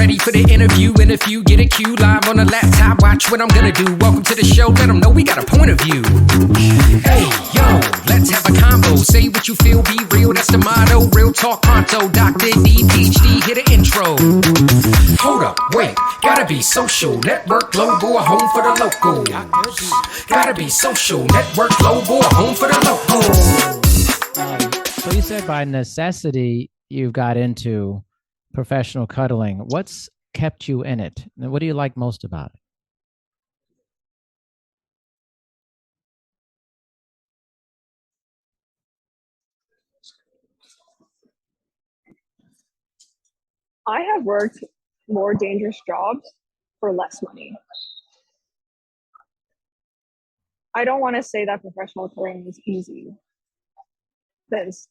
ready for the interview. And if you get a cue live on the laptop, watch what I'm gonna do. Welcome to the show, let them know we got a point of view. Hey, yo, let's have a combo. Say what you feel, be real, that's the motto. Real talk pronto, Dr. D, PhD, hit an intro. Hold up, wait, gotta be social. Network global, a home for the local. Gotta be social. Network global, a home for the local. So you said by necessity you got into professional cuddling. What's kept you in it? And what do you like most about it? I have worked more dangerous jobs for less money. I don't want to say that professional cuddling is easy, because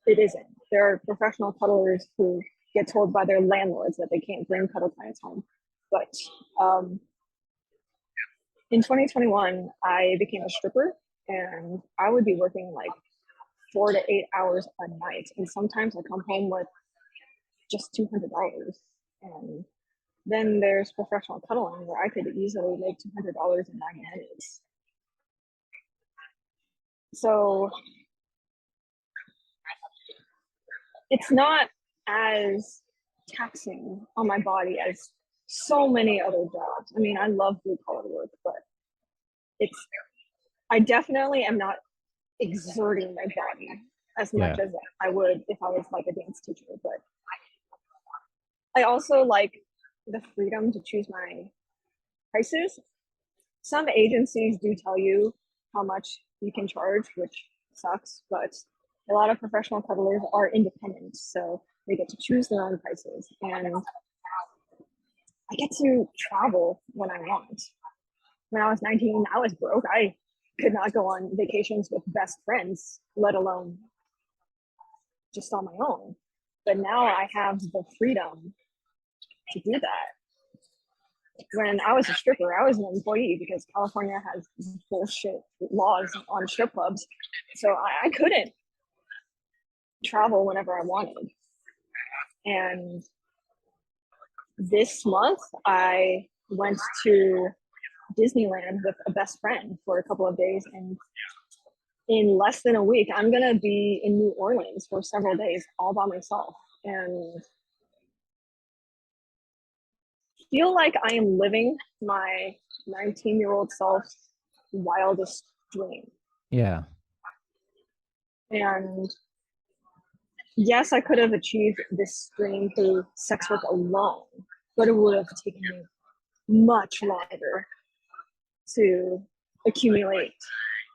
it isn't. There are professional cuddlers who get told by their landlords that they can't bring cuddle clients home. But in 2021, I became a stripper, and I would be working like 4 to 8 hours a night. And sometimes I come home with just $200. And then there's professional cuddling where I could easily make $200 in 9 minutes. So it's not as taxing on my body as so many other jobs. I mean, I love blue collar work, but I definitely am not exerting my body as much as I would if I was like a dance teacher. But I also like the freedom to choose my prices. Some agencies do tell you how much you can charge, which sucks, but a lot of professional cuddlers are independent, so they get to choose their own prices. And I get to travel when I want. When I was 19, I was broke. I could not go on vacations with best friends, let alone just on my own. But now I have the freedom to do that. When I was a stripper, I was an employee because California has bullshit laws on strip clubs. So I couldn't travel whenever I wanted. And this month, I went to Disneyland with a best friend for a couple of days. And in less than a week, I'm going to be in New Orleans for several days all by myself. And feel like I am living my 19-year-old self's wildest dream. Yeah. And yes, I could have achieved this dream through sex work alone, but it would have taken me much longer to accumulate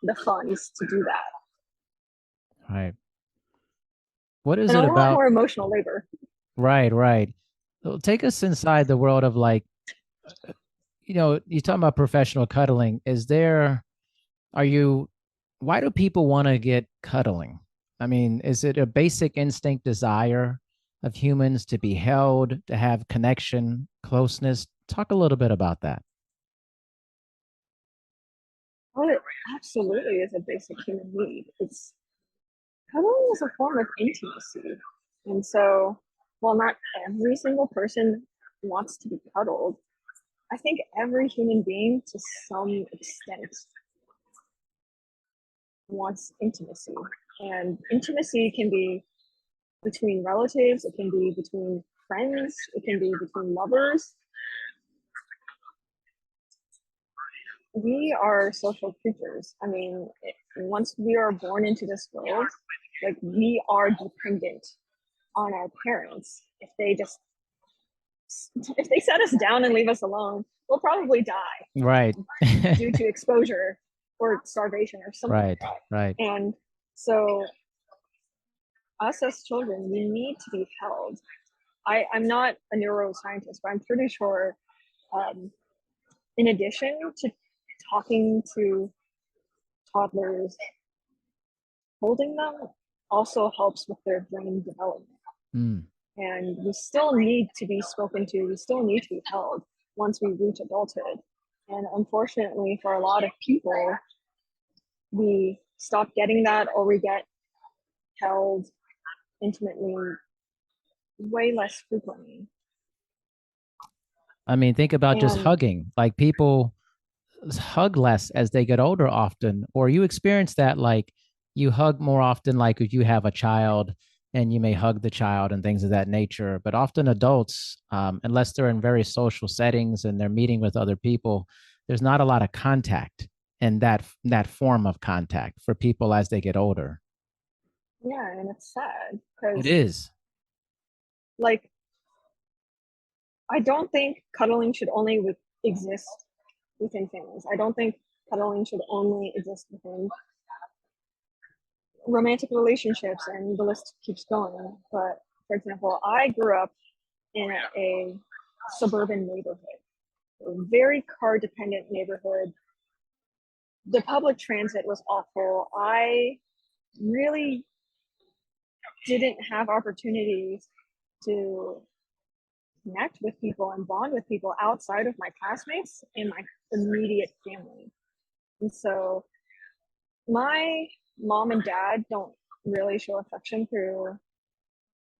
the funds to do that. Right. What is and it a lot about? more emotional labor. Right. So take us inside the world of like, you're talking about professional cuddling. Why do people want to get cuddling? I mean, is it a basic instinct desire of humans to be held, to have connection, closeness? Talk a little bit about that. Well, it absolutely is a basic human need. Cuddling is a form of intimacy. And so, while not every single person wants to be cuddled, I think every human being to some extent wants intimacy. And intimacy can be between relatives, it can be between friends, it can be between lovers. We are social creatures. I mean, once we are born into this world, like we are dependent on our parents. If they set us down and leave us alone, we'll probably die. Right. Due to exposure or starvation or something. Right. And so us as children, we need to be held. I'm not a neuroscientist, but I'm pretty sure in addition to talking to toddlers, holding them also helps with their brain development. And we still need to be spoken to. We still need to be held once we reach adulthood. And unfortunately, for a lot of people, we stop getting that, or we get held intimately way less frequently. I mean, think about just And hugging. Like people hug less as they get older often, or you experience that, like you hug more often, like if you have a child and you may hug the child and things of that nature. But often adults, unless they're in very social settings and they're meeting with other people, there's not a lot of contact and that form of contact for people as they get older. yeah, and it's sad It because, is. like, I don't think cuddling should only exist within families. I don't think cuddling should only exist within romantic relationships, and the list keeps going. But for example, I grew up in a suburban neighborhood, a very car dependent neighborhood. The public transit was awful. I really didn't have opportunities to connect with people and bond with people outside of my classmates and my immediate family. And so my mom and dad don't really show affection through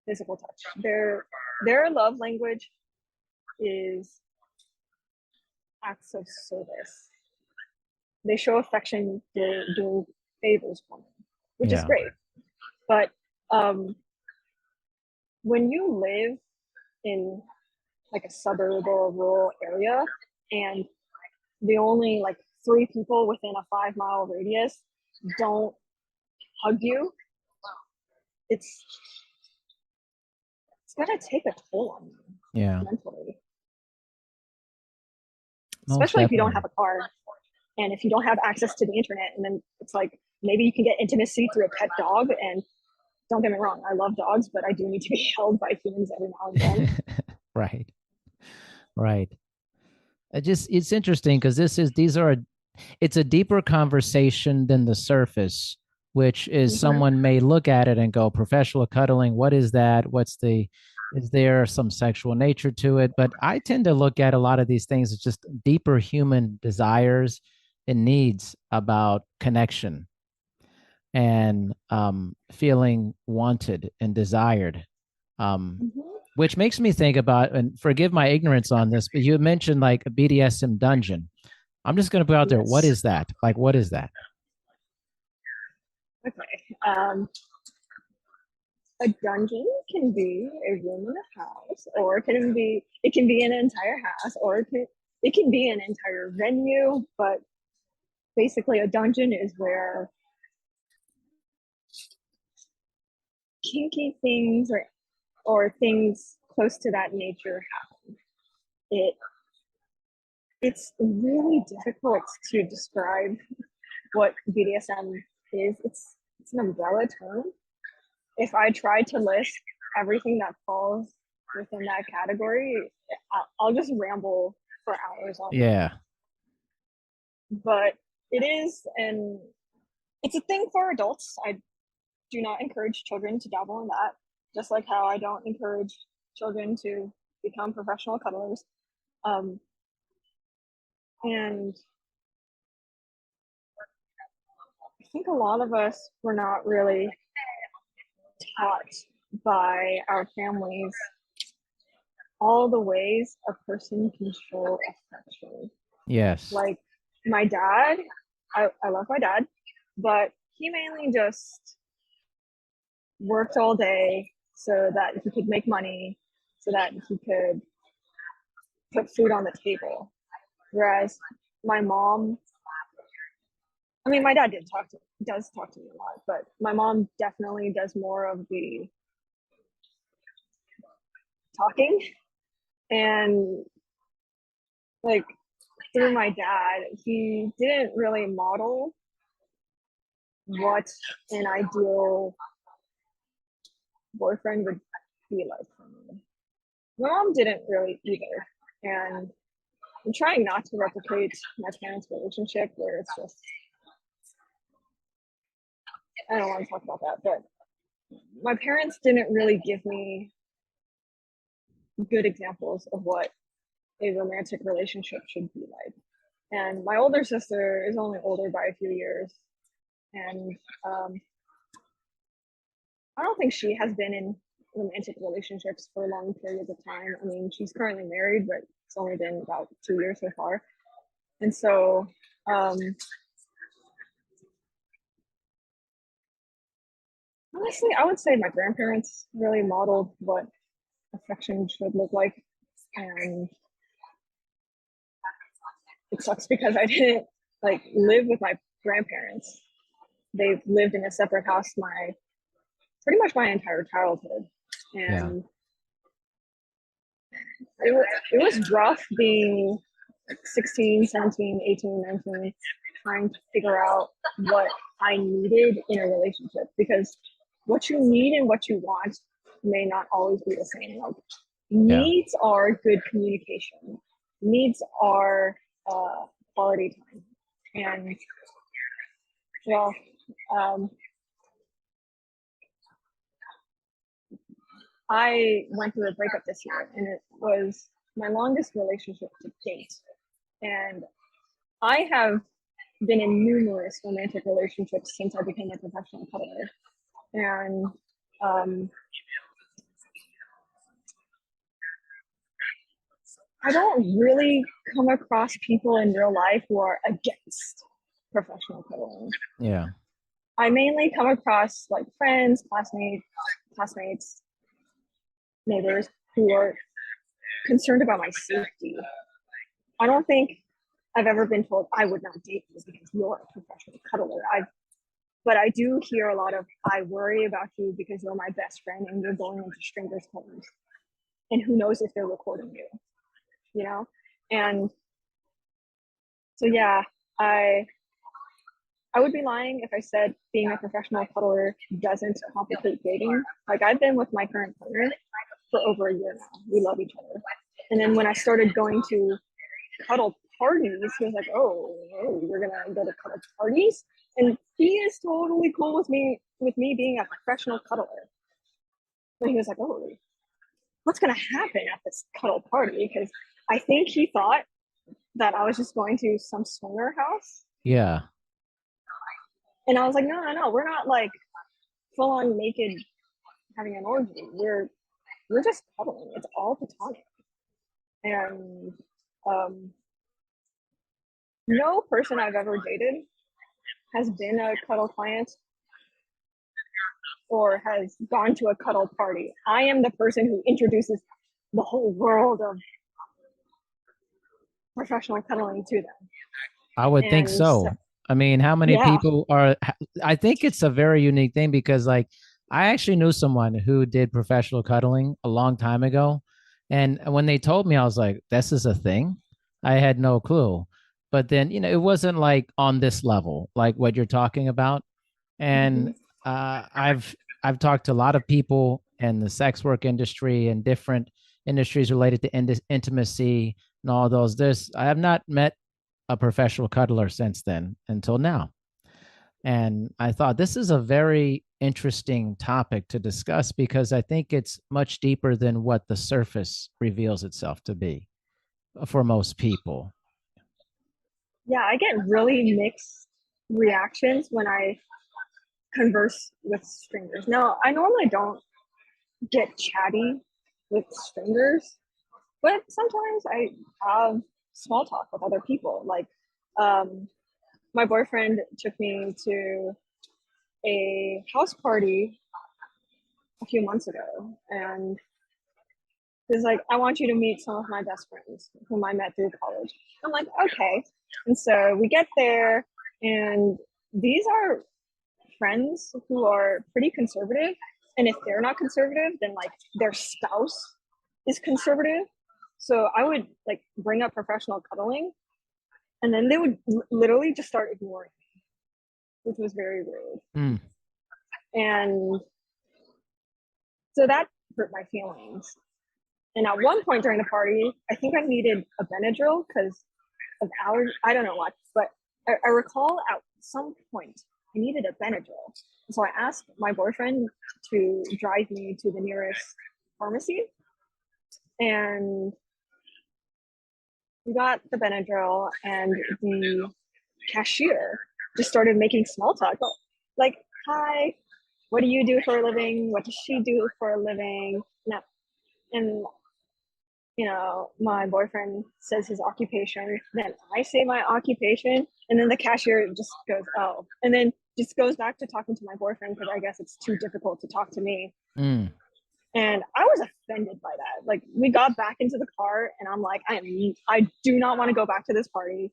physical touch. Their love language is acts of service. They show affection to do favors for me, which is Yeah. great. But when you live in like a suburb or a rural area and the only like 3 people within a 5 mile radius don't hug you, it's gonna take a toll on you Yeah. mentally, Most especially if you don't definitely. have a car and if you don't have access to the internet. And then it's like maybe you can get intimacy through a pet dog. And don't get me wrong, I love dogs, but I do need to be held by humans every now and then. Right. Right. It's interesting because it's a deeper conversation than the surface, which is Mm-hmm. someone may look at it and go, professional cuddling, what is that? Is there some sexual nature to it? But I tend to look at a lot of these things as just deeper human desires and needs about connection and feeling wanted and desired. Um, Mm-hmm. which makes me think about, and forgive my ignorance on this, but you mentioned like a BDSM dungeon. I'm just going to put out there, what Yes. is that? Like, what is that? Okay. A dungeon can be a room in a house, or it can be an entire house, or it can be an entire venue. But basically, a dungeon is where kinky things or things close to that nature happen. It's really difficult to describe what BDSM is. It's an umbrella term. If I try to list everything that falls within that category, I'll just ramble for hours on it. Yeah. But it is, and it's a thing for adults. I do not encourage children to dabble in that, just like how I don't encourage children to become professional cuddlers. And I think a lot of us were not really taught by our families all the ways a person can show affection. Yes. Like my dad, I love my dad, but he mainly just worked all day so that he could make money, so that he could put food on the table. Whereas my mom, I mean, my dad does talk to me a lot, but my mom definitely does more of the talking. And like through my dad, he didn't really model what an ideal boyfriend would be like for me. My mom didn't really either. And I'm trying not to replicate my parents' relationship where it's just, I don't want to talk about that, but my parents didn't really give me good examples of what a romantic relationship should be like. And my older sister is only older by a few years. And I don't think she has been in romantic relationships for long periods of time. I mean, she's currently married, but it's only been about 2 years so far. And so, honestly, I would say my grandparents really modeled what affection should look like. And it sucks because I didn't like live with my grandparents. They've lived in a separate house pretty much my entire childhood. And it was rough being 16, 17, 18, 19, trying to figure out what I needed in a relationship, because what you need and what you want may not always be the same. Like, needs are good communication. Needs are quality time. And well, I went through a breakup this year, and it was my longest relationship to date. And I have been in numerous romantic relationships since I became a professional cuddler. And I don't really come across people in real life who are against professional cuddling. Yeah. I mainly come across like friends, classmates, neighbors who are concerned about my safety. I don't think I've ever been told I would not date you because you're a professional cuddler. But I do hear a lot of, I worry about you because you're my best friend and you're going into strangers' homes. And who knows if they're recording you, you know? And so, yeah, I would be lying if I said being a professional cuddler doesn't complicate dating. Like, I've been with my current partner for over a year now. We love each other. And then when I started going to cuddle parties, he was like, oh, you're gonna go to cuddle parties? And he is totally cool with me being a professional cuddler. But he was like, oh, what's gonna happen at this cuddle party? Because I think he thought that I was just going to some swinger house. Yeah. And I was like, no, we're not like full on naked having an orgy. We're just cuddling. It's all platonic. And no person I've ever dated has been a cuddle client or has gone to a cuddle party. I am the person who introduces the whole world of professional cuddling to them. I would think so. I mean, how many people are, I think it's a very unique thing because, like, I actually knew someone who did professional cuddling a long time ago. And when they told me, I was like, this is a thing. I had no clue. But then, it wasn't like on this level, like what you're talking about. And I've talked to a lot of people in the sex work industry and different industries related to intimacy and all those. I have not met a professional cuddler since then until now. And I thought this is a very interesting topic to discuss because I think it's much deeper than what the surface reveals itself to be for most people. Yeah, I get really mixed reactions when I converse with strangers. Now, I normally don't get chatty with strangers, but sometimes I have small talk with other people. Like, my boyfriend took me to a house party a few months ago, and he's like, I want you to meet some of my best friends whom I met through college. I'm like, okay. And so we get there, and these are friends who are pretty conservative. And if they're not conservative, then like their spouse is conservative. So I would like bring up professional cuddling, and then they would literally just start ignoring me, which was very rude. And so that hurt my feelings. And at one point during the party, I think I needed a Benadryl because of allergy. I don't know what, but I recall at some point I needed a Benadryl. So I asked my boyfriend to drive me to the nearest pharmacy, and we got the Benadryl, and the cashier just started making small talk, like, hi, what do you do for a living? What does she do for a living? No. And my boyfriend says his occupation, then I say my occupation, and then the cashier just goes, oh, and then just goes back to talking to my boyfriend because I guess it's too difficult to talk to me. Mm. And I was offended by that. Like, we got back into the car and I'm like, I do not want to go back to this party.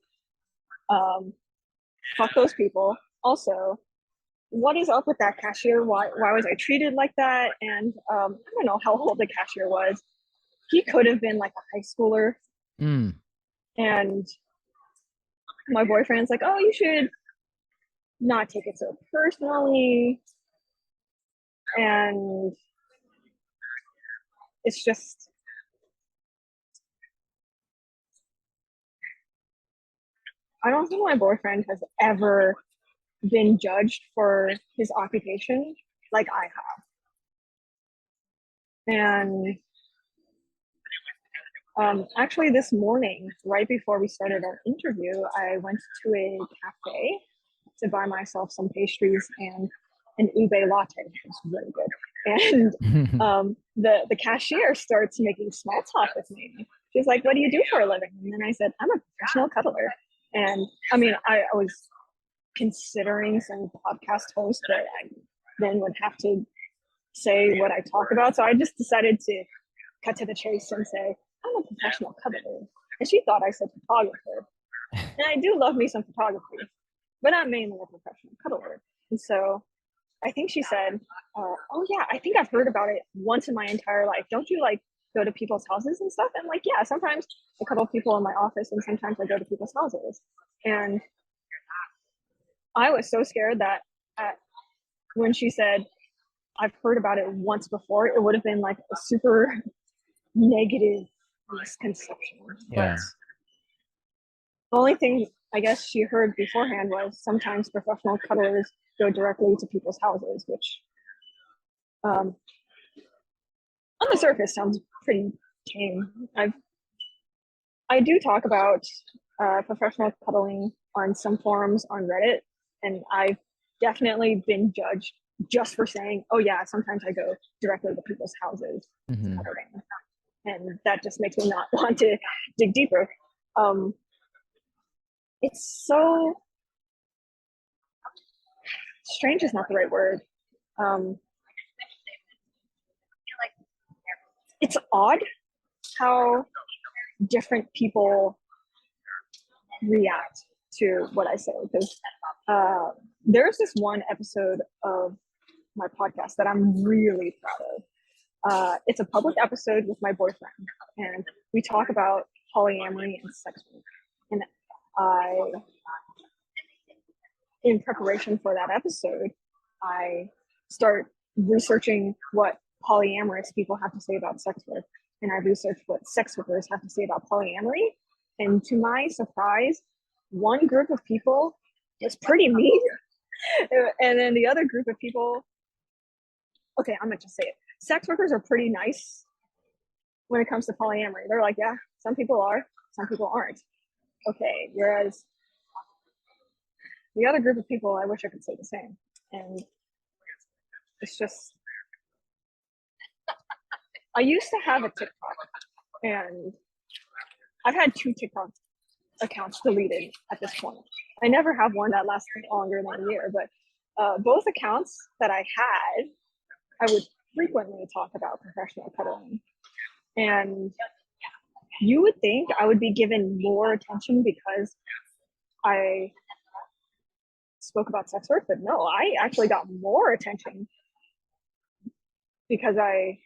Fuck those people. Also, what is up with that cashier? Why was I treated like that? And I don't know how old the cashier was. He could have been like a high schooler. Mm. And my boyfriend's like, oh, you should not take it so personally. And it's just, I don't think my boyfriend has ever been judged for his occupation like I have. And actually this morning, right before we started our interview, I went to a cafe to buy myself some pastries and an ube latte, which was really good. And the cashier starts making small talk with me. She's like, what do you do for a living? And then I said, I'm a professional cuddler. And I mean, I was considering some podcast host, but I then would have to say what I talk about. So I just decided to cut to the chase and say, I'm a professional cuddler. And she thought I said photographer. And I do love me some photography, but I'm mainly a professional cuddler. And so I think she said, oh yeah, I think I've heard about it once in my entire life. Don't you like go to people's houses and stuff? And like, yeah, sometimes I cuddle people in my office and sometimes I go to people's houses. And I was so scared that when she said, I've heard about it once before, it would have been like a super negative misconception. Yeah. But the only thing I guess she heard beforehand was sometimes professional cuddlers go directly to people's houses, which on the surface sounds pretty tame. I do talk about professional cuddling on some forums on Reddit, and I've definitely been judged just for saying, oh yeah, sometimes I go directly to people's houses Mm-hmm. cuddling. And that just makes me not want to dig deeper. It's so strange is not the right word. It's odd how different people react to what I say, because there's this one episode of my podcast that I'm really proud of. It's a public episode with my boyfriend, and we talk about polyamory and sex work. And in preparation for that episode, I start researching what polyamorous people have to say about sex work, and I researched what sex workers have to say about polyamory. And to my surprise, one group of people was pretty mean, and then the other group of people, okay, I'm gonna just say it. Sex workers are pretty nice when it comes to polyamory. They're like, yeah, some people are, some people aren't. Okay, whereas the other group of people, I wish I could say the same. And it's just, I used to have a TikTok, and I've had 2 TikTok accounts deleted at this point. I never have one that lasts longer than a year, but both accounts that I had, I would frequently talk about professional cuddling. And you would think I would be given more attention because I spoke about sex work, but no, I actually got more attention because I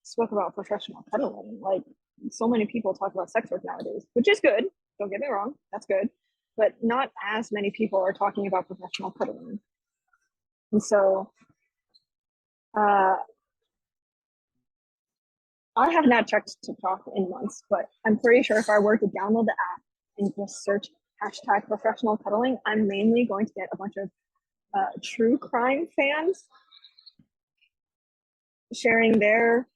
spoke about professional cuddling. Like, so many people talk about sex work nowadays, which is good. Don't get me wrong, that's good. But not as many people are talking about professional cuddling. And so I have not checked TikTok in months, but I'm pretty sure if I were to download the app and just search hashtag professional cuddling, I'm mainly going to get a bunch of true crime fans sharing their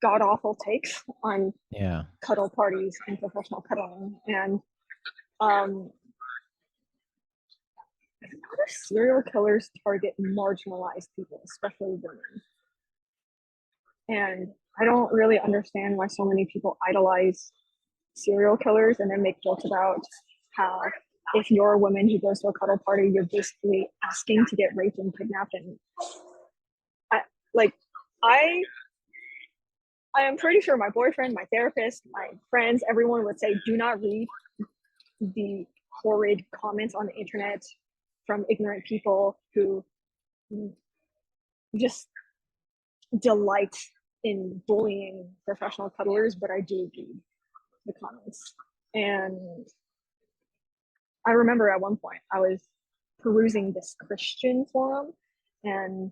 god awful takes on cuddle parties and professional cuddling. And how do serial killers target marginalized people, especially women? And I don't really understand why so many people idolize serial killers and then make jokes about how if you're a woman who goes to a cuddle party, you're basically asking to get raped and kidnapped. And I am pretty sure my boyfriend, my therapist, my friends, everyone would say, do not read the horrid comments on the internet from ignorant people who just delight in bullying professional cuddlers, but I do read the comments. And I remember at one point I was perusing this Christian forum, and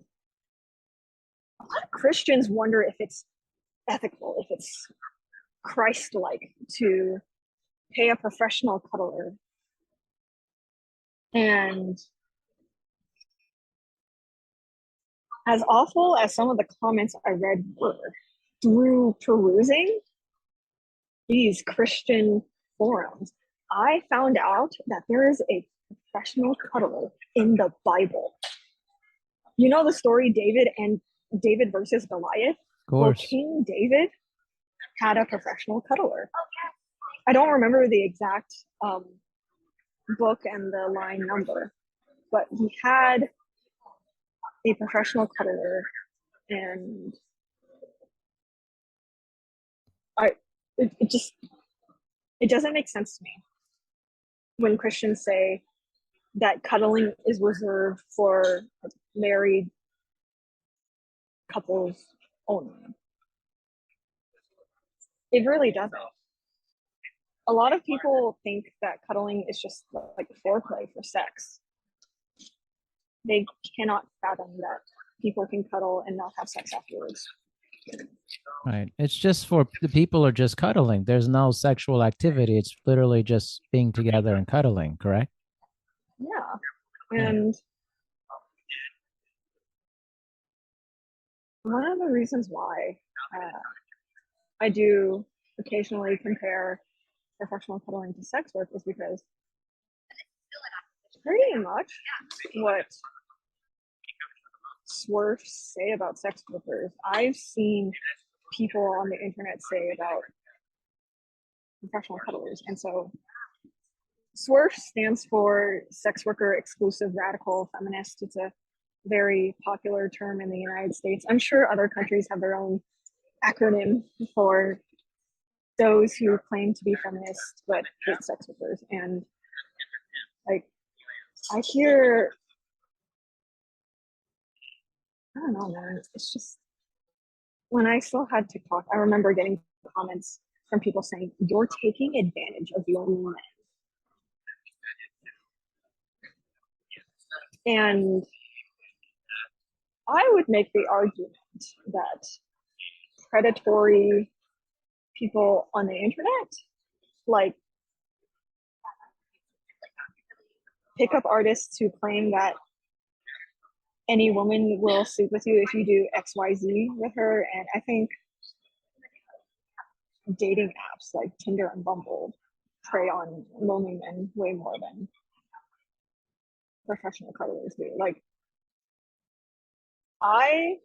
a lot of Christians wonder if it's ethical, if it's Christ-like to pay a professional cuddler. And as awful as some of the comments I read were, through perusing these Christian forums, I found out that there is a professional cuddler in the Bible. You know the story David versus Goliath? Of course. Well, King David had a professional cuddler. I don't remember the exact book and the line number, but he had a professional cuddler, and it doesn't make sense to me when Christians say that cuddling is reserved for married couples only. It really doesn't. A lot of people think that cuddling is just like foreplay for sex. They cannot fathom that people can cuddle and not have sex afterwards. Right. It's just for the people are just cuddling. There's no sexual activity. It's literally just being together and cuddling, correct? Yeah. And one of the reasons why I do occasionally compare professional cuddling to sex work is because pretty much what swerves say about sex workers, I've seen people on the internet say about professional cuddlers. And so SWERF stands for Sex Worker Exclusive Radical Feminist. It's a very popular term in the United States. I'm sure other countries have their own acronym for those who claim to be feminists but hate sex workers. And like, I hear, I don't know, man. It's just, when I still had TikTok, I remember getting comments from people saying, you're taking advantage of your men. And I would make the argument that predatory people on the internet, like pickup artists who claim that any woman will sleep with you if you do XYZ with her. And I think dating apps like Tinder and Bumble prey on lonely men way more than professional cuddlers do. Like, I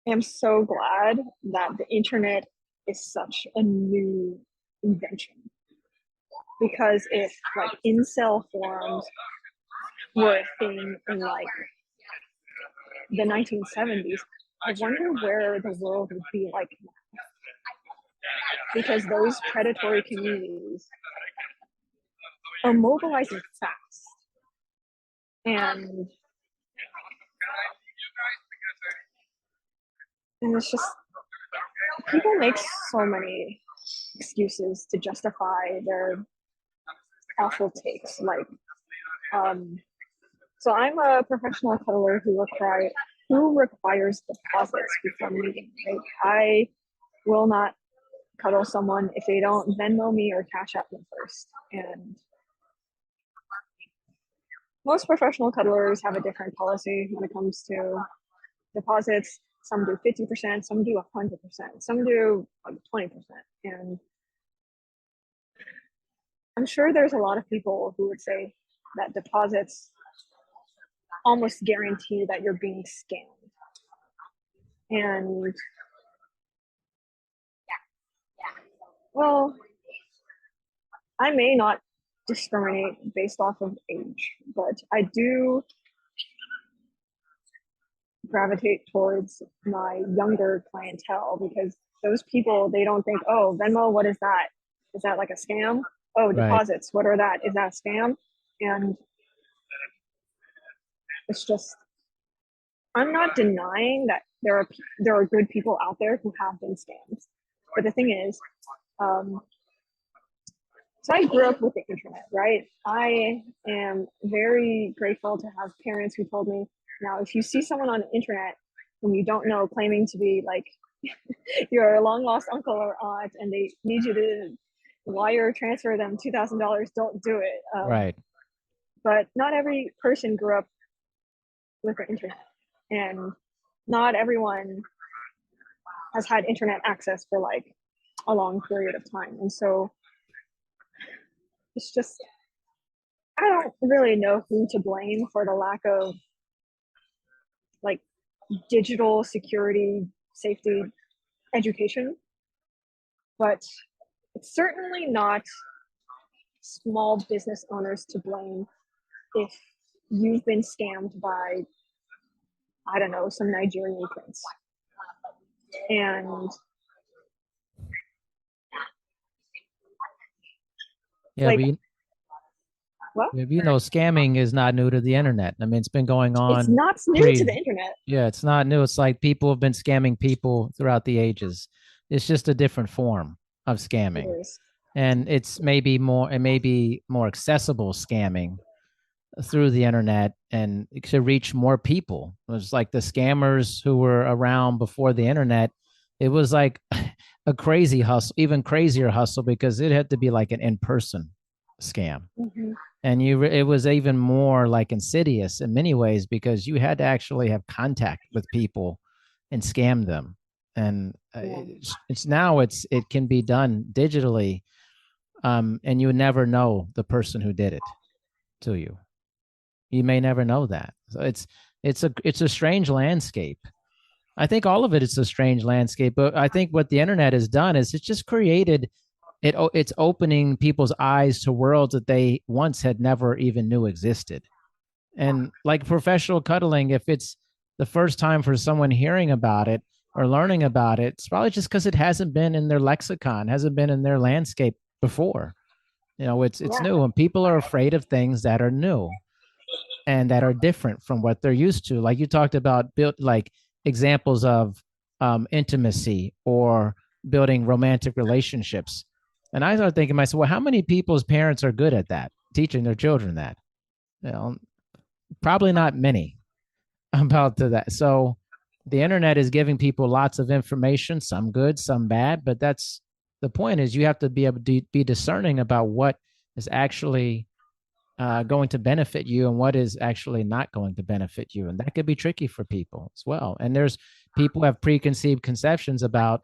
am so glad that the internet is such a new invention, because if like incel forums were a thing in like the 1970s, I wonder where the world would be like now. Because those predatory communities are mobilizing fast, and it's just, people make so many excuses to justify their awful takes. Like, so I'm a professional cuddler who requires deposits before meeting. Right? I will not cuddle someone if they don't Venmo me or Cash App me first. And most professional cuddlers have a different policy when it comes to deposits. Some do 50%, some do 100%, some do like 20%. And I'm sure there's a lot of people who would say, that deposits almost guarantee that you're being scammed. And well, I may not discriminate based off of age, but I do gravitate towards my younger clientele, because those people, they don't think, oh, Venmo, what is that? Is that like a scam? Oh, Right. deposits, what are that? Is that a scam? And it's just, I'm not denying that there are good people out there who have been scammed. But the thing is, so I grew up with the internet, right? I am very grateful to have parents who told me, now, if you see someone on the internet whom you don't know claiming to be like your long lost uncle or aunt, and they need you to wire transfer them $2,000, don't do it. Right. But not every person grew up with the internet, and not everyone has had internet access for like a long period of time. And so it's just, I don't really know who to blame for the lack of like digital security, safety, education, but it's certainly not small business owners to blame if you've been scammed by, I don't know, some Nigerian prince. And Yeah, like, but what? scamming is not new to the internet. I mean, it's been going on. It's not new to the internet. Yeah, it's not new. It's like people have been scamming people throughout the ages. It's just a different form of scamming. And it may be more accessible scamming through the internet and to reach more people. It was like the scammers who were around before the internet. It was like a crazy hustle, even crazier hustle, because it had to be like an in-person scam. Mm-hmm. And it was even more like insidious in many ways, because you had to actually have contact with people and scam them. And it can be done digitally, and you would never know the person who did it to you. You may never know that. So it's a strange landscape. I think all of it is a strange landscape, but I think what the internet has done is it's just created it's opening people's eyes to worlds that they once had never even knew existed. And like professional cuddling, if it's the first time for someone hearing about it or learning about it, it's probably just because it hasn't been in their lexicon, hasn't been in their landscape before. It's new, and people are afraid of things that are new and that are different from what they're used to. Like you talked about, like examples of intimacy or building romantic relationships. And I started thinking to myself, well, how many people's parents are good at that, teaching their children that? Probably not many about that. So the internet is giving people lots of information, some good, some bad, but that's the point, is you have to be able to be discerning about what is actually going to benefit you and what is actually not going to benefit you. And that could be tricky for people as well. And there's people who have preconceived conceptions about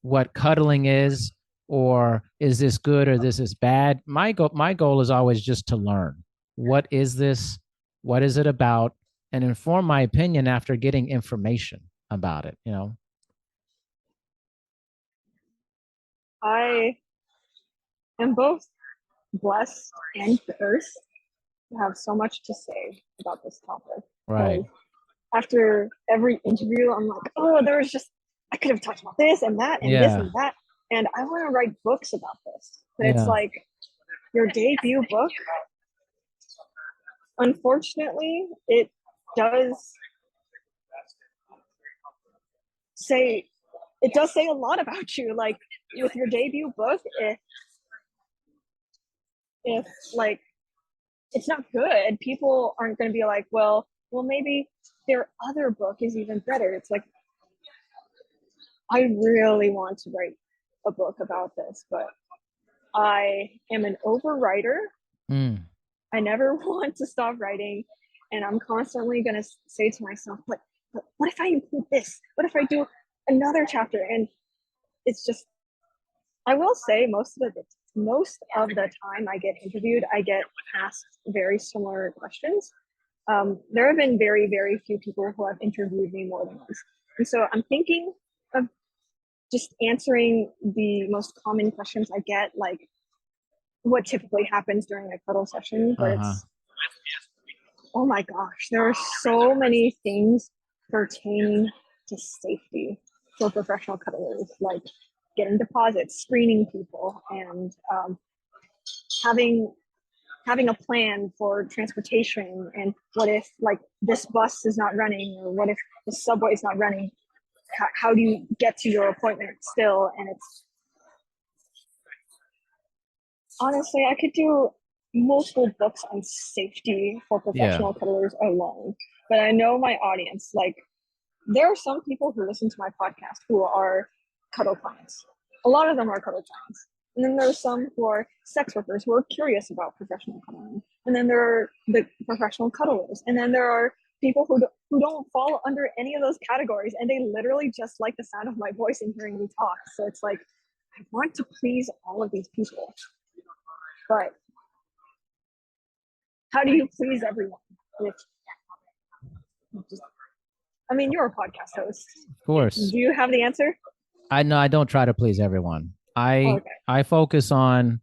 what cuddling is, or is this good or this is bad. My goal is always just to learn. What is this? What is it about? And inform my opinion after getting information about it, I am both blessed and cursed to have so much to say about this topic. Right. After every interview, I'm like, oh, I could have talked about this and that and this and that. And I want to write books about this. But it's like your debut book, unfortunately, it does say a lot about you. Like with your debut book, if like it's not good, people aren't going to be like, well, maybe their other book is even better. It's like, I really want to write a book about this, but I am an overwriter. I never want to stop writing, and I'm constantly going to say to myself, but what if I include this? What if I do another chapter? And it's just, I will say most of it most of the time I get interviewed, I get asked very similar questions. There have been very, very few people who have interviewed me more than once. And so I'm thinking of just answering the most common questions I get, like what typically happens during a cuddle session. But it's, oh my gosh, there are so many things pertaining to safety for professional cuddlers, like getting deposits, screening people, and having a plan for transportation. And what if like this bus is not running, or what if the subway is not running? How do you get to your appointment still? And it's honestly, I could do multiple books on safety for professional cuddlers alone. But I know my audience, like there are some people who listen to my podcast who are cuddle clients. A lot of them are cuddle clients. And then there are some who are sex workers who are curious about professional cuddling. And then there are the professional cuddlers. And then there are people who don't fall under any of those categories, and they literally just like the sound of my voice and hearing me talk. So it's like, I want to please all of these people. But how do you please everyone? I mean, you're a podcast host. Of course. Do you have the answer? I know I don't try to please everyone. I focus on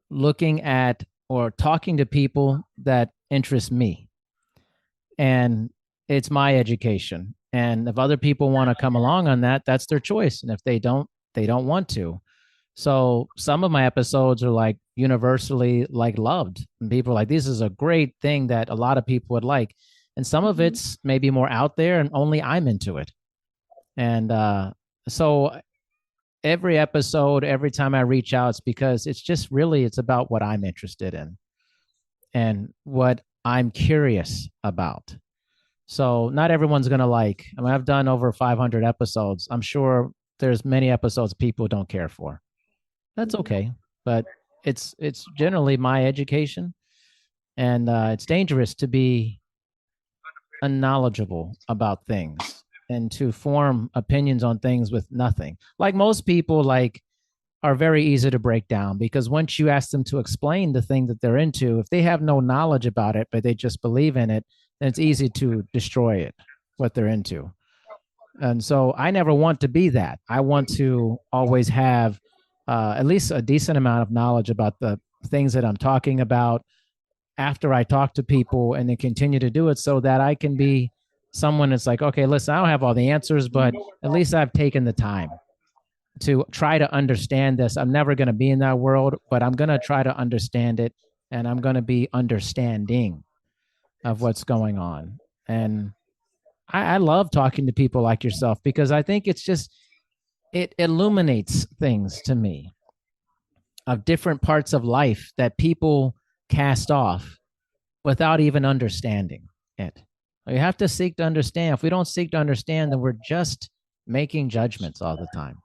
looking at or talking to people that interest me. And it's my education. And if other people want to come along on that, that's their choice. And if they don't want to. So some of my episodes are like universally like loved. And people are like, this is a great thing that a lot of people would like. And some of it's maybe more out there and only I'm into it. And so every episode, every time I reach out, it's because it's just really, it's about what I'm interested in and what I'm curious about. So not everyone's going to like, I mean, I've done over 500 episodes. I'm sure there's many episodes people don't care for. That's okay. But it's generally my education. And it's dangerous to be unknowledgeable about things and to form opinions on things with nothing. Like most people like are very easy to break down, because once you ask them to explain the thing that they're into, if they have no knowledge about it, but they just believe in it, then it's easy to destroy it, what they're into. And so I never want to be that. I want to always have at least a decent amount of knowledge about the things that I'm talking about after I talk to people, and then continue to do it so that I can be someone that's like, okay, listen, I don't have all the answers, but at least I've taken the time to try to understand this. I'm never going to be in that world, but I'm going to try to understand it, and I'm going to be understanding of what's going on. And I love talking to people like yourself, because I think it's just, it illuminates things to me of different parts of life that people cast off without even understanding it. You have to seek to understand. If we don't seek to understand, then we're just making judgments all the time.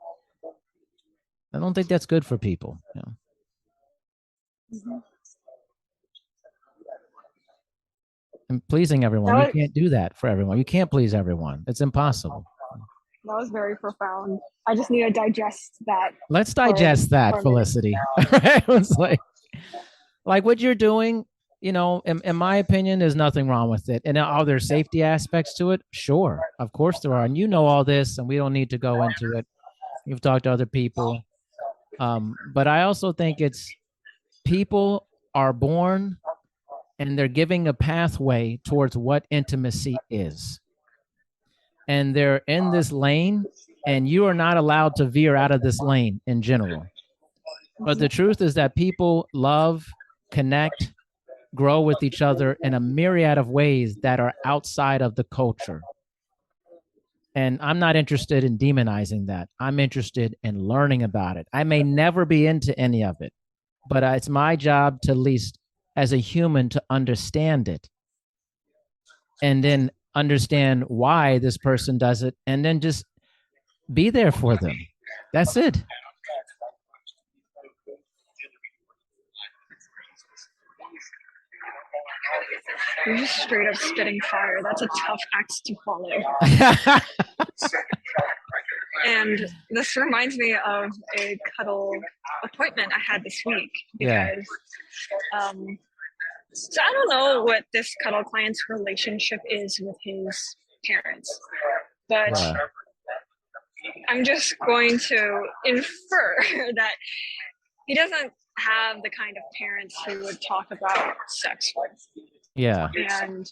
I don't think that's good for people. You know? And pleasing everyone, you can't do that for everyone. You can't please everyone. It's impossible. That was very profound. I just need to digest that. Let's digest that, Felicity. It's like what you're doing, you know, in my opinion, there's nothing wrong with it. And are there safety aspects to it? Sure. Of course there are. And you know all this, and we don't need to go into it. You've talked to other people. But I also think it's people are born and they're giving a pathway towards what intimacy is. And they're in this lane, and you are not allowed to veer out of this lane in general. But the truth is that people love, connect, grow with each other in a myriad of ways that are outside of the culture. And I'm not interested in demonizing that. I'm interested in learning about it. I may never be into any of it, but it's my job to, at least as a human, to understand it, and then understand why this person does it, and then just be there for them. That's it. You're just straight up spitting fire. That's a tough act to follow. And this reminds me of a cuddle appointment I had this week because so I don't know what this cuddle client's relationship is with his parents, but I'm just going to infer that he doesn't have the kind of parents who would talk about sex with. Yeah. And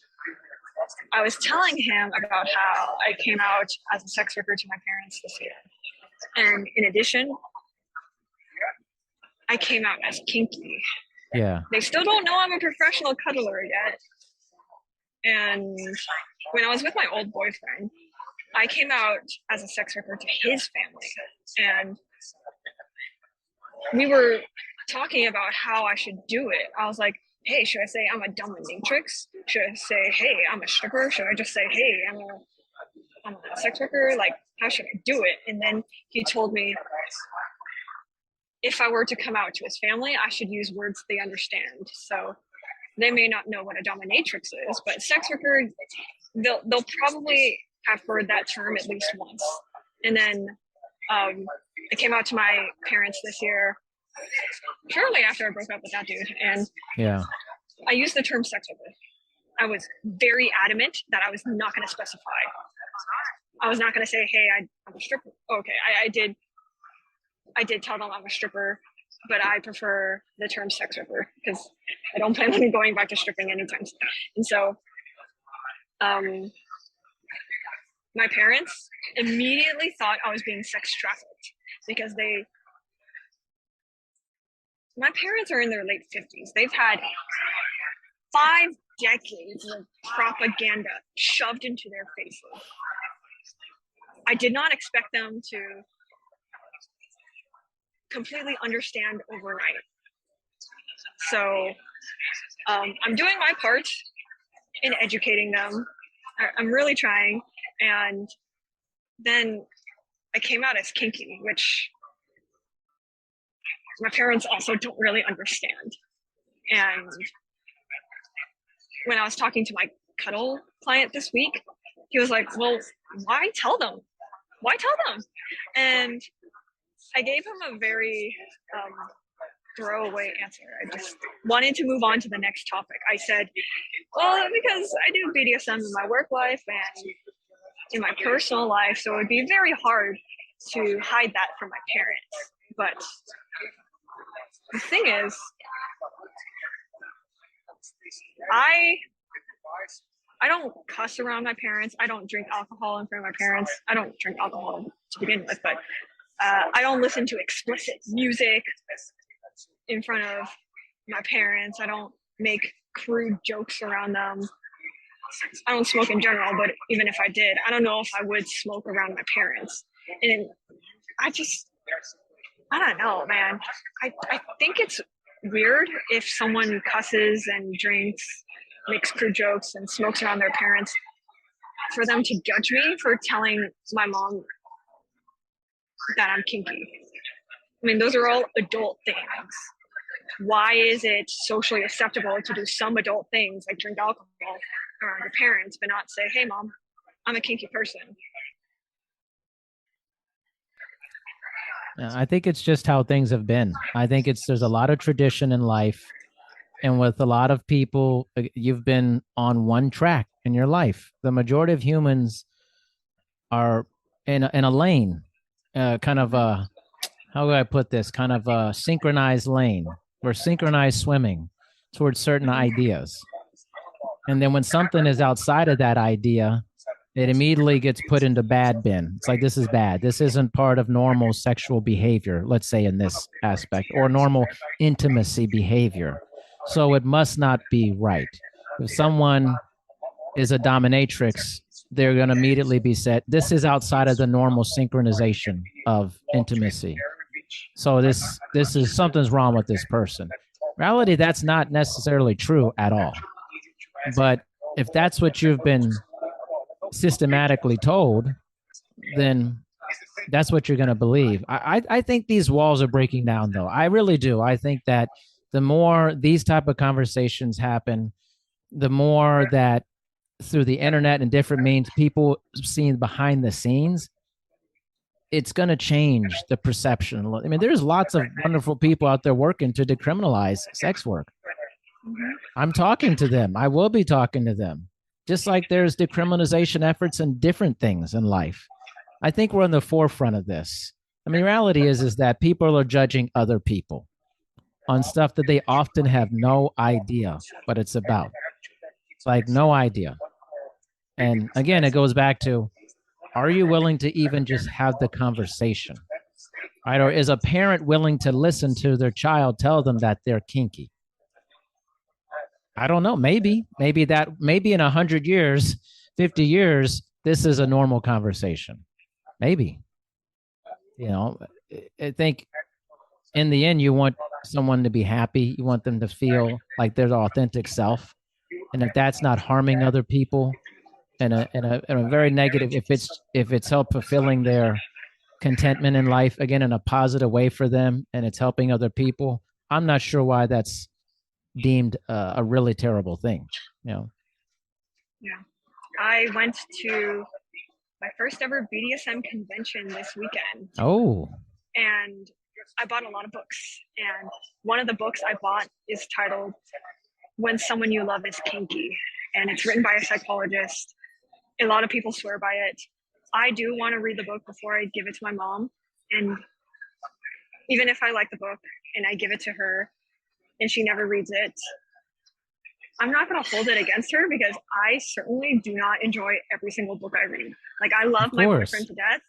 I was telling him about how I came out as a sex worker to my parents this year. And in addition, I came out as kinky. Yeah. They still don't know I'm a professional cuddler yet. And when I was with my old boyfriend, I came out as a sex worker to his family. And we were talking about how I should do it. I was like, hey, should I say I'm a dominatrix? Should I say, hey, I'm a stripper? Should I just say, hey, I'm a sex worker? Like, how should I do it? And then he told me if I were to come out to his family, I should use words they understand. So they may not know what a dominatrix is, but sex worker, they'll probably have heard that term at least once. And then I came out to my parents this year, shortly after I broke up with that dude. And I used the term sex worker. I was very adamant that I was not going to specify. I was not going to say, hey, I'm a stripper. Okay, I did tell them I'm a stripper, but I prefer the term sex worker because I don't plan on going back to stripping anytime soon. And so my parents immediately thought I was being sex trafficked because my parents are in their late 50s. They've had 5 decades of propaganda shoved into their faces. I did not expect them to completely understand overnight. So I'm doing my part in educating them. I'm really trying. And then I came out as kinky, which my parents also don't really understand. And when I was talking to my cuddle client this week, he was like, well, why tell them? Why tell them? And I gave him a very throwaway answer. I just wanted to move on to the next topic. I said, well, because I do BDSM in my work life and in my personal life, so it would be very hard to hide that from my parents. But the thing is, I don't cuss around my parents. I don't drink alcohol in front of my parents. I don't drink alcohol to begin with, but I don't listen to explicit music in front of my parents. I don't make crude jokes around them. I don't smoke in general, but even if I did, I don't know if I would smoke around my parents. And I don't know, man. I think it's weird if someone cusses and drinks, makes crude jokes and smokes around their parents, for them to judge me for telling my mom that I'm kinky. I mean, those are all adult things. Why is it socially acceptable to do some adult things like drink alcohol around your parents, but not say, hey, mom, I'm a kinky person? I think it's just how things have been. I think there's a lot of tradition in life. And with a lot of people, you've been on one track in your life. The majority of humans are in a lane, kind of a, how do I put this? Kind of a synchronized lane. We're synchronized swimming towards certain ideas. And then when something is outside of that idea, it immediately gets put into bad bin. It's like, this is bad. This isn't part of normal sexual behavior, let's say in this aspect, or normal intimacy behavior. So it must not be right. If someone is a dominatrix, they're going to immediately be said, this is outside of the normal synchronization of intimacy. So this is, something's wrong with this person. In reality, that's not necessarily true at all. But if that's what you've been systematically told, then that's what you're going to believe. I think these walls are breaking down, though. I really do. I think that the more these type of conversations happen, the more that through the internet and different means, people seeing behind the scenes, it's going to change the perception. I mean, there's lots of wonderful people out there working to decriminalize sex work. I'm talking to them. I will be talking to them. Just like there's decriminalization efforts in different things in life. I think we're on the forefront of this. I mean, reality is that people are judging other people on stuff that they often have no idea what it's about. It's like no idea. And again, it goes back to, are you willing to even just have the conversation? Right? Or is a parent willing to listen to their child tell them that they're kinky? I don't know. Maybe in 100 years, 50 years, this is a normal conversation. Maybe. I think in the end, you want someone to be happy. You want them to feel like their authentic self. And if that's not harming other people in a very negative, if it's help fulfilling their contentment in life, again, in a positive way for them, and it's helping other people, I'm not sure why that's deemed a really terrible thing. Yeah. I went to my first ever BDSM convention this weekend. Oh. And I bought a lot of books. And one of the books I bought is titled When Someone You Love Is Kinky. And it's written by a psychologist. A lot of people swear by it. I do want to read the book before I give it to my mom. And even if I like the book and I give it to her and she never reads it, I'm not going to hold it against her, because I certainly do not enjoy every single book I read. Like, I love my boyfriend to death.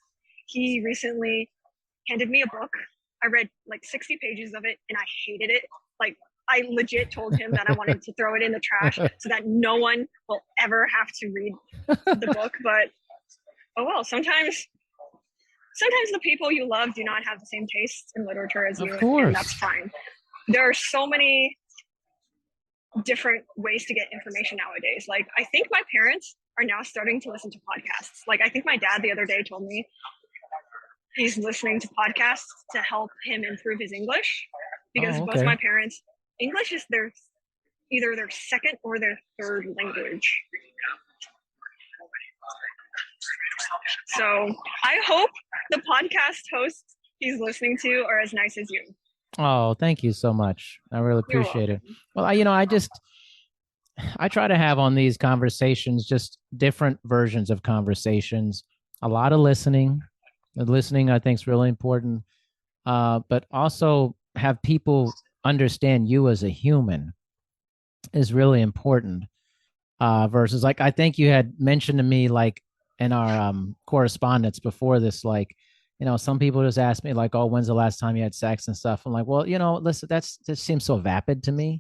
He recently handed me a book. I read like 60 pages of it and I hated it. Like, I legit told him that I wanted to throw it in the trash so that no one will ever have to read the book. But oh well, sometimes the people you love do not have the same tastes in literature as you, and that's fine. There are so many different ways to get information nowadays. Like, I think my parents are now starting to listen to podcasts. Like, I think my dad the other day told me he's listening to podcasts to help him improve his English, because both my parents, English is either their second or their third language. So I hope the podcast hosts he's listening to are as nice as you. Oh, thank you so much. I really appreciate it. Well, I try to have on these conversations just different versions of conversations. A lot of listening. The listening, I think, is really important. But also have people understand you as a human is really important. Versus, like, I think you had mentioned to me, like, in our correspondence before this, like, some people just ask me, like, oh, when's the last time you had sex and stuff? I'm like, well, listen, that seems so vapid to me.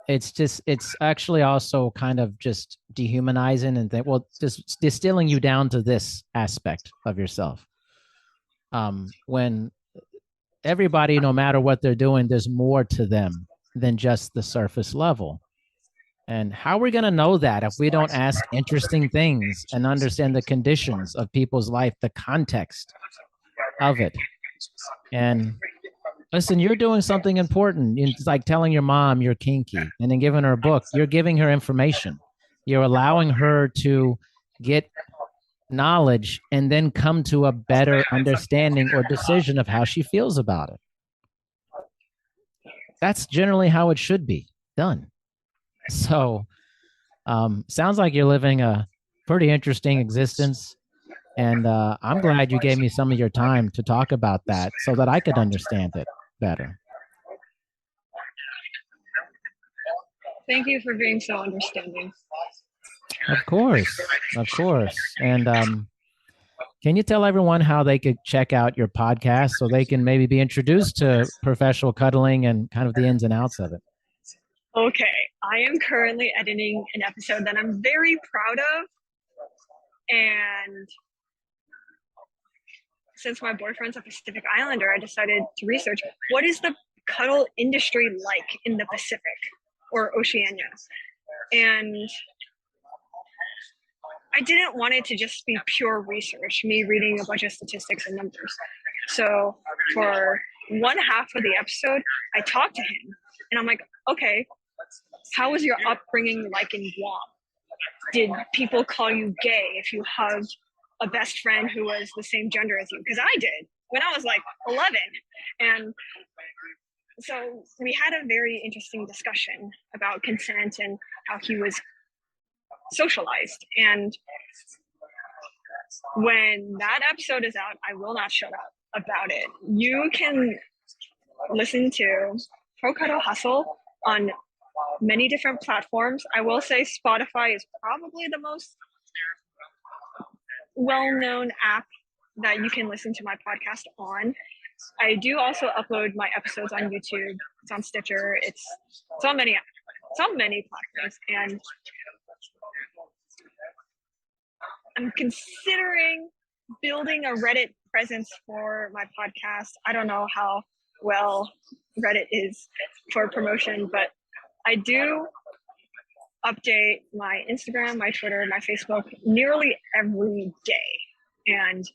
It's actually also kind of just dehumanizing and think, well, just distilling you down to this aspect of yourself. When everybody, no matter what they're doing, there's more to them than just the surface level. And how are we going to know that if we don't ask interesting things and understand the conditions of people's life, the context of it? And listen, you're doing something important. It's like telling your mom you're kinky and then giving her a book. You're giving her information. You're allowing her to get knowledge and then come to a better understanding or decision of how she feels about it. That's generally how it should be done. So sounds like you're living a pretty interesting existence. And I'm glad you gave me some of your time to talk about that so that I could understand it better. Thank you for being so understanding. Of course. And can you tell everyone how they could check out your podcast so they can maybe be introduced to professional cuddling and kind of the ins and outs of it? Okay, I am currently editing an episode that I'm very proud of. And since my boyfriend's a Pacific Islander, I decided to research what is the cuddle industry like in the Pacific or Oceania. And I didn't want it to just be pure research, me reading a bunch of statistics and numbers. So for one half of the episode, I talked to him and I'm like, okay, how was your upbringing like in Guam? Did people call you gay if you hugged a best friend who was the same gender as you, because I did when I was like 11. And so we had a very interesting discussion about consent and how he was socialized. And when that episode is out, I will not shut up about it. You can listen to Pro Cuddle Hustle on many different platforms. I will say Spotify is probably the most well-known app that you can listen to my podcast on. I do also upload my episodes on YouTube. It's on Stitcher. It's on many platforms. And I'm considering building a Reddit presence for my podcast. I don't know how well Reddit is for promotion, but I do update my Instagram, my Twitter, my Facebook nearly every day. And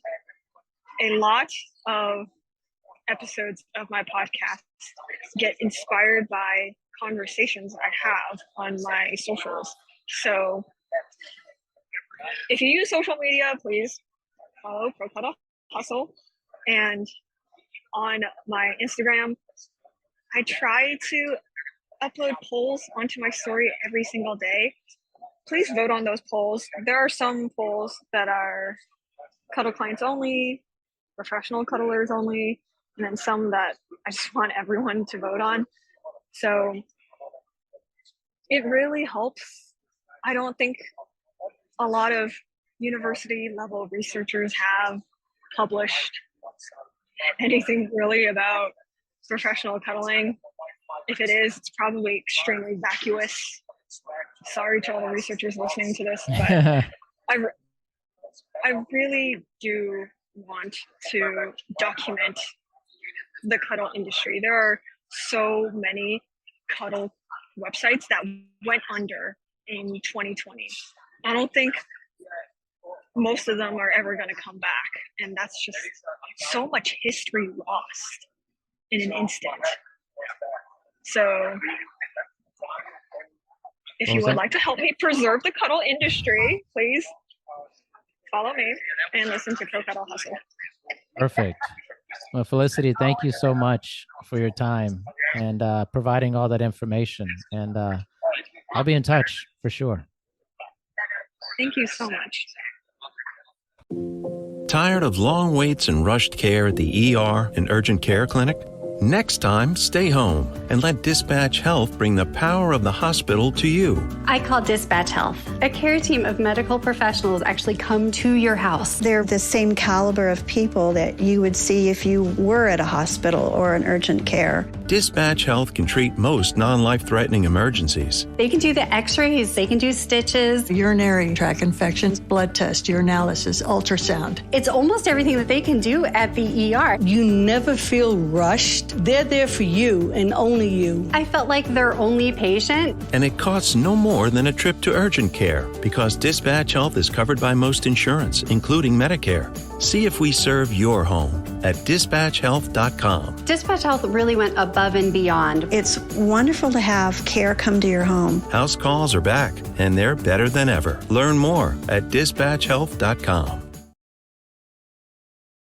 a lot of episodes of my podcast get inspired by conversations I have on my socials. So if you use social media, please follow Pro Cuddle Hustle. And on my Instagram, I try to upload polls onto my story every single day. Please vote on those polls. There are some polls that are cuddle clients only, professional cuddlers only, and then some that I just want everyone to vote on. So it really helps. I don't think a lot of university level researchers have published anything really about professional cuddling. If it is, it's probably extremely vacuous. Sorry to all the researchers listening to this, but I really do want to document the cuddle industry. There are so many cuddle websites that went under in 2020. I don't think most of them are ever going to come back. And that's just so much history lost in an instant. So if you would like to help me preserve the cuddle industry, please follow me and listen to Pro Cuddle Hustle. Perfect. Well, Felicity, thank you so much for your time and providing all that information. And I'll be in touch for sure. Thank you so much. Tired of long waits and rushed care at the ER and urgent care clinic? Next time, stay home and let Dispatch Health bring the power of the hospital to you. I call Dispatch Health. A care team of medical professionals actually come to your house. They're the same caliber of people that you would see if you were at a hospital or an urgent care. Dispatch Health can treat most non-life-threatening emergencies. They can do the x-rays, they can do stitches, urinary tract infections, blood test, urinalysis, ultrasound. It's almost everything that they can do at the ER. You never feel rushed. They're there for you and only you. I felt like their only patient. And it costs no more than a trip to urgent care because Dispatch Health is covered by most insurance, including Medicare. See if we serve your home at dispatchhealth.com. Dispatch Health really went above and beyond. It's wonderful to have care come to your home. House calls are back, and they're better than ever. Learn more at dispatchhealth.com.